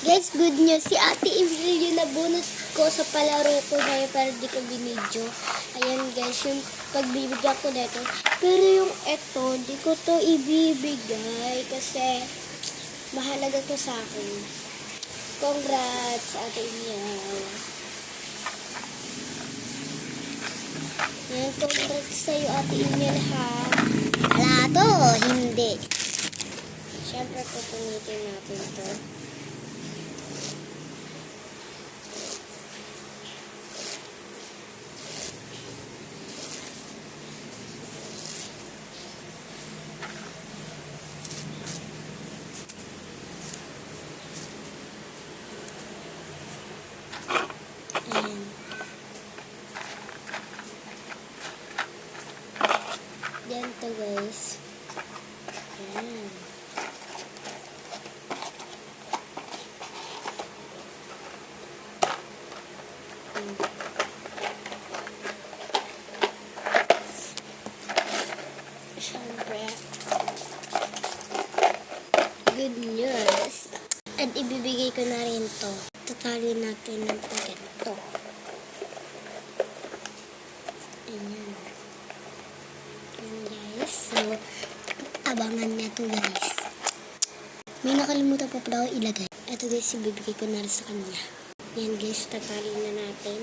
Guys, good news. Si Ate Emil yung nabunot ko sa palaro ko ngayon para di ko binidyo. Ayan guys, yung pagbibigyan ko na ito. Pero yung ito, di ko to ibibigay kasi mahalaga to sa akin. Congrats, Ate Emil. Yan, congrats sa'yo, Ate Emil, ha? Wala to, hindi. Siyempre, pupunitin natin to. Ayan. Yan to, guys. Ayan. Siyempre, good news. At ibibigay ko na rin to. Tatali natin ng ganito. Ayan. Ayan guys. So, abangan niya to guys. May nakalimutan pa pala ako ilagay. Ito guys, ibibigay ko na rin sa kanya. Ayan guys, tatali na natin.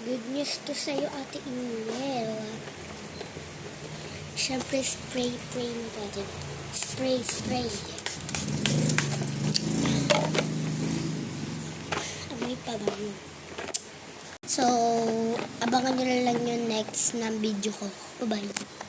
Good news to sa'yo, Ate Emil. Siyempre, spray natin. Spray. Amoy pa ba yun? So, abangan nyo lang yung next na video ko. Bye-bye.